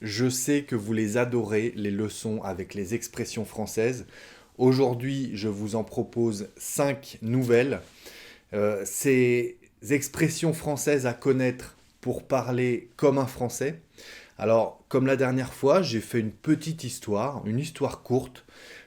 Je sais que vous les adorez, les leçons avec les expressions françaises. Aujourd'hui, je vous en propose 5 nouvelles. Ces expressions françaises à connaître pour parler comme un français. Alors, comme la dernière fois, j'ai fait une petite histoire, une histoire courte,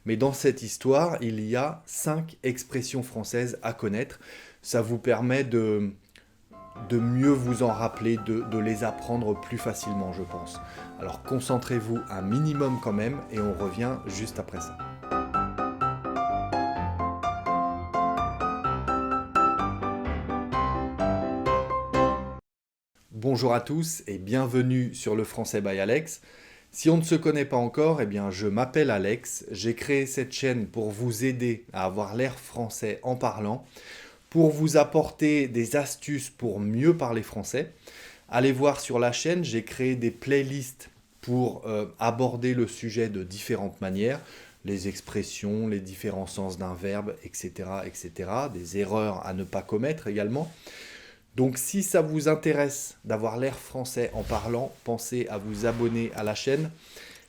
mais dans cette histoire, il y a 5 expressions françaises à connaître. Ça vous permet de mieux vous en rappeler, de les apprendre plus facilement, je pense. Alors concentrez-vous un minimum quand même et on revient juste après ça. Bonjour à tous et bienvenue sur le français by Alex. Si on ne se connaît pas encore, eh bien je m'appelle Alex, j'ai créé cette chaîne pour vous aider à avoir l'air français en parlant, pour vous apporter des astuces pour mieux parler français. Allez voir sur la chaîne, j'ai créé des playlists pour aborder le sujet de différentes manières, les expressions, les différents sens d'un verbe, etc., etc., des erreurs à ne pas commettre également. Donc si ça vous intéresse d'avoir l'air français en parlant, pensez à vous abonner à la chaîne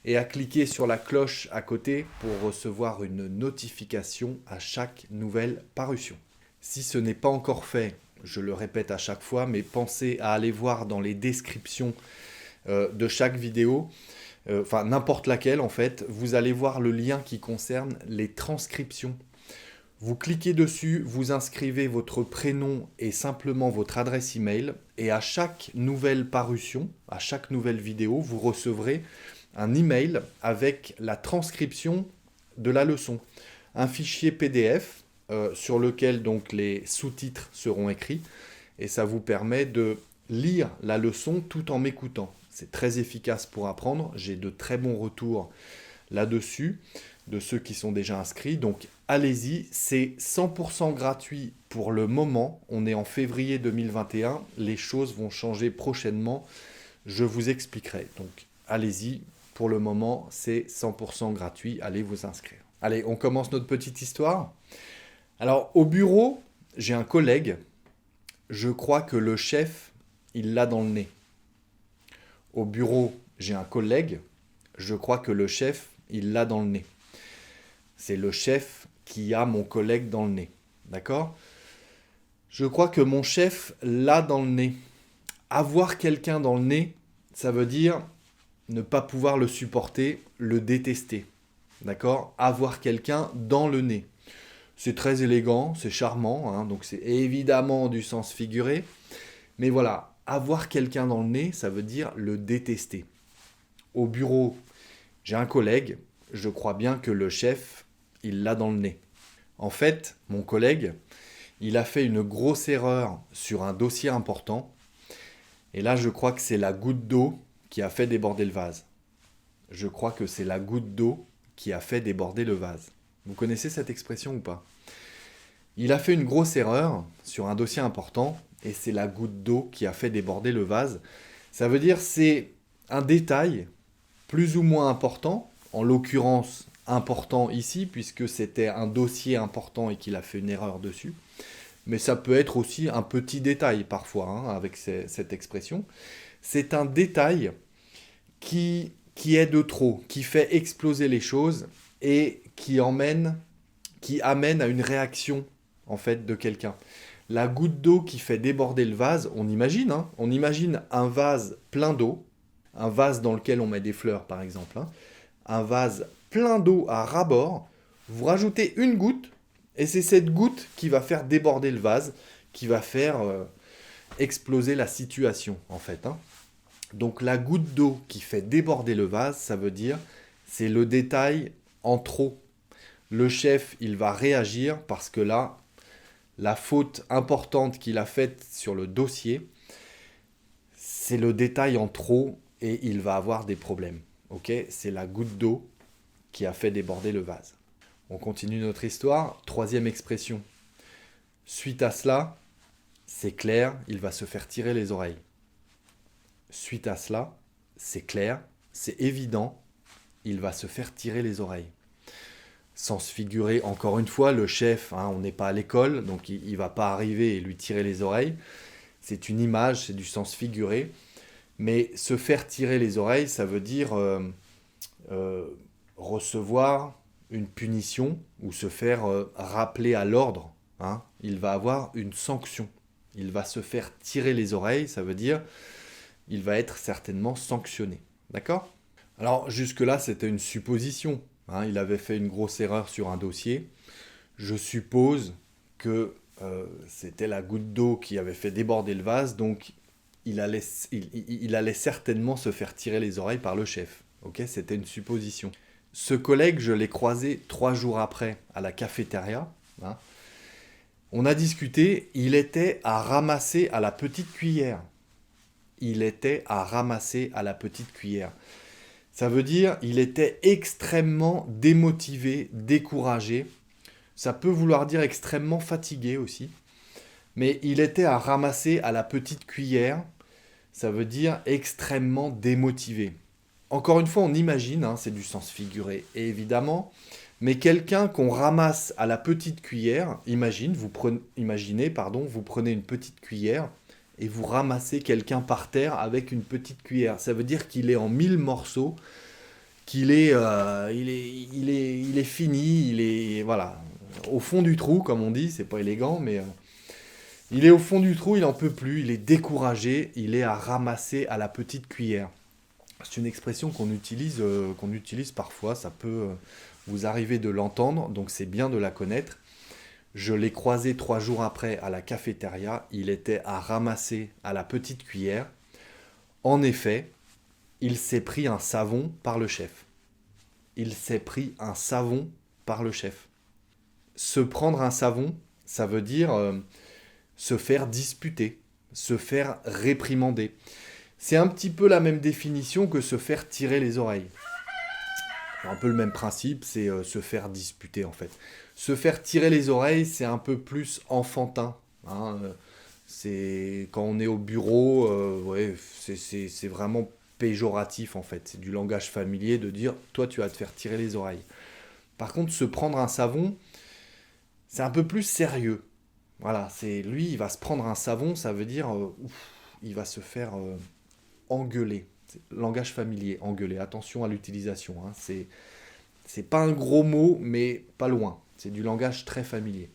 et à cliquer sur la cloche à côté pour recevoir une notification à chaque nouvelle parution. Si ce n'est pas encore fait, je le répète à chaque fois, mais pensez à aller voir dans les descriptions de chaque vidéo, enfin n'importe laquelle en fait, vous allez voir le lien qui concerne les transcriptions. Vous cliquez dessus, vous inscrivez votre prénom et simplement votre adresse email, et à chaque nouvelle parution, à chaque nouvelle vidéo, vous recevrez un email avec la transcription de la leçon. Un fichier PDF sur lequel donc les sous-titres seront écrits, et ça vous permet de lire la leçon tout en m'écoutant. C'est très efficace pour apprendre, j'ai de très bons retours là-dessus, de ceux qui sont déjà inscrits. Donc allez-y, c'est 100% gratuit pour le moment. On est en février 2021, les choses vont changer prochainement. Je vous expliquerai. Donc allez-y, pour le moment, c'est 100% gratuit. Allez vous inscrire. Allez, on commence notre petite histoire. Alors au bureau, j'ai un collègue. Je crois que le chef, il l'a dans le nez. Au bureau, j'ai un collègue. Je crois que le chef, il l'a dans le nez. C'est le chef qui a mon collègue dans le nez. D'accord? Je crois que mon chef l'a dans le nez. Avoir quelqu'un dans le nez, ça veut dire ne pas pouvoir le supporter, le détester. D'accord? Avoir quelqu'un dans le nez. C'est très élégant, c'est charmant, hein, donc c'est évidemment du sens figuré. Mais voilà, avoir quelqu'un dans le nez, ça veut dire le détester. Au bureau, j'ai un collègue, je crois bien que le chef, il l'a dans le nez. En fait, mon collègue, il a fait une grosse erreur sur un dossier important, et là je crois que c'est la goutte d'eau qui a fait déborder le vase. Je crois que c'est la goutte d'eau qui a fait déborder le vase. Vous connaissez cette expression ou pas? Il a fait une grosse erreur sur un dossier important, et c'est la goutte d'eau qui a fait déborder le vase. Ça veut dire c'est un détail plus ou moins important, en l'occurrence important ici, puisque c'était un dossier important et qu'il a fait une erreur dessus. Mais ça peut être aussi un petit détail parfois, hein, avec cette expression. C'est un détail qui est de trop, qui fait exploser les choses et qui amène à une réaction en fait de quelqu'un. La goutte d'eau qui fait déborder le vase, on imagine, hein, on imagine un vase plein d'eau, un vase dans lequel on met des fleurs par exemple, hein, un vase plein d'eau à ras-bord, vous rajoutez une goutte, et c'est cette goutte qui va faire déborder le vase, qui va faire exploser la situation en fait, hein. Donc la goutte d'eau qui fait déborder le vase, ça veut dire c'est le détail en trop. Le chef, il va réagir parce que là, la faute importante qu'il a faite sur le dossier, c'est le détail en trop et il va avoir des problèmes. Ok? C'est la goutte d'eau qui a fait déborder le vase. On continue notre histoire. Troisième expression. Suite à cela, c'est clair, il va se faire tirer les oreilles. Suite à cela, c'est clair, c'est évident, il va se faire tirer les oreilles. Sans se figurer, encore une fois, le chef, hein, on n'est pas à l'école, donc il ne va pas arriver et lui tirer les oreilles. C'est une image, c'est du sens figuré. Mais se faire tirer les oreilles, ça veut dire recevoir une punition ou se faire rappeler à l'ordre. Hein. Il va avoir une sanction. Il va se faire tirer les oreilles, ça veut dire il va être certainement sanctionné. D'accord? Alors jusque-là, c'était une supposition. Hein. Il avait fait une grosse erreur sur un dossier. Je suppose que c'était la goutte d'eau qui avait fait déborder le vase, donc il allait certainement se faire tirer les oreilles par le chef. Ok, c'était une supposition. Ce collègue, je l'ai croisé 3 jours après à la cafétéria. Hein. On a discuté, il était à ramasser à la petite cuillère. Il était à ramasser à la petite cuillère. Ça veut dire il était extrêmement démotivé, découragé. Ça peut vouloir dire extrêmement fatigué aussi. Mais il était à ramasser à la petite cuillère. Ça veut dire extrêmement démotivé. Encore une fois, on imagine, hein, c'est du sens figuré, évidemment. Mais quelqu'un qu'on ramasse à la petite cuillère, imaginez, vous prenez une petite cuillère et vous ramassez quelqu'un par terre avec une petite cuillère. Ça veut dire qu'il est en 1000 morceaux, qu'il est, il est fini, il est voilà, au fond du trou, comme on dit, c'est pas élégant, mais il est au fond du trou, il n'en peut plus, il est découragé, il est à ramasser à la petite cuillère. C'est une expression qu'on utilise parfois, ça peut vous arriver de l'entendre, donc c'est bien de la connaître. Je l'ai croisé 3 jours après à la cafétéria, il était à ramasser à la petite cuillère. En effet, il s'est pris un savon par le chef. Il s'est pris un savon par le chef. Se prendre un savon, ça veut dire se faire disputer, se faire réprimander. C'est un petit peu la même définition que se faire tirer les oreilles. Un peu le même principe, c'est se faire disputer en fait. Se faire tirer les oreilles, c'est un peu plus enfantin. Hein, c'est quand on est au bureau, ouais, c'est vraiment péjoratif en fait. C'est du langage familier de dire toi tu vas te faire tirer les oreilles. Par contre, se prendre un savon, c'est un peu plus sérieux. Voilà, c'est lui, il va se prendre un savon, ça veut dire il va se faire engueuler. Langage familier, engueuler. Attention à l'utilisation. Hein. C'est pas un gros mot, mais pas loin. C'est du langage très familier.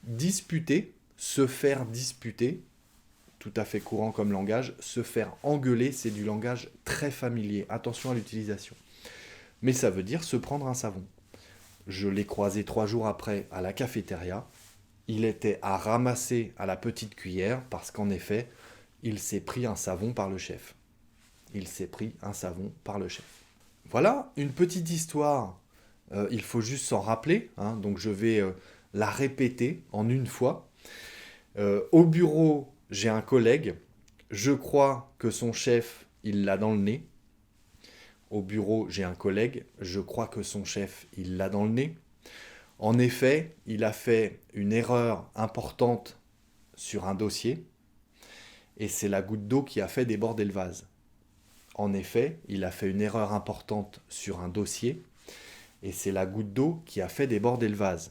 Disputer, se faire disputer, tout à fait courant comme langage. Se faire engueuler, c'est du langage très familier. Attention à l'utilisation. Mais ça veut dire se prendre un savon. Je l'ai croisé 3 jours après à la cafétéria. Il était à ramasser à la petite cuillère parce qu'en effet, il s'est pris un savon par le chef. Il s'est pris un savon par le chef. Voilà, une petite histoire. Il faut juste s'en rappeler. Hein, donc je vais la répéter en une fois. Au bureau, j'ai un collègue. Je crois que son chef, il l'a dans le nez. Au bureau, j'ai un collègue. Je crois que son chef, il l'a dans le nez. En effet, il a fait une erreur importante sur un dossier. Et c'est la goutte d'eau qui a fait déborder le vase. En effet, il a fait une erreur importante sur un dossier, et c'est la goutte d'eau qui a fait déborder le vase.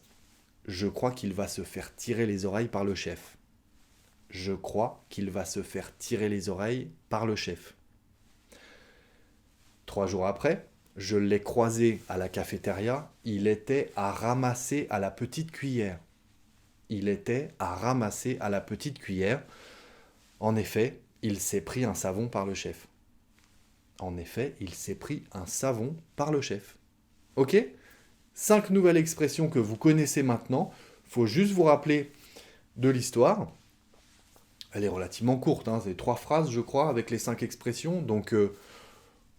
Je crois qu'il va se faire tirer les oreilles par le chef. Je crois qu'il va se faire tirer les oreilles par le chef. 3 jours après, je l'ai croisé à la cafétéria, il était à ramasser à la petite cuillère. Il était à ramasser à la petite cuillère. En effet, il s'est pris un savon par le chef. En effet, il s'est pris un savon par le chef. Ok ? 5 nouvelles expressions que vous connaissez maintenant. Il faut juste vous rappeler de l'histoire. Elle est relativement courte, hein, c'est 3 phrases, je crois, avec les 5 expressions. Donc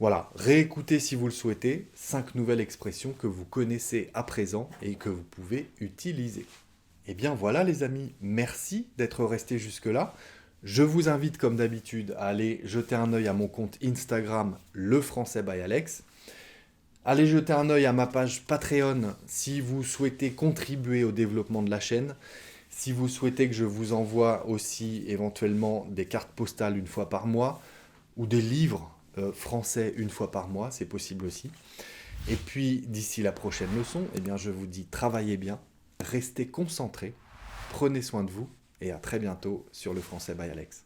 voilà, réécoutez si vous le souhaitez. 5 nouvelles expressions que vous connaissez à présent et que vous pouvez utiliser. Et bien voilà les amis, merci d'être restés jusque-là. Je vous invite comme d'habitude à aller jeter un œil à mon compte Instagram, Le Français by Alex. Allez jeter un œil à ma page Patreon si vous souhaitez contribuer au développement de la chaîne. Si vous souhaitez que je vous envoie aussi éventuellement des cartes postales une fois par mois ou des livres français une fois par mois, c'est possible aussi. Et puis d'ici la prochaine leçon, eh bien, je vous dis travaillez bien, restez concentrés, prenez soin de vous. Et à très bientôt sur Le Français by Alex.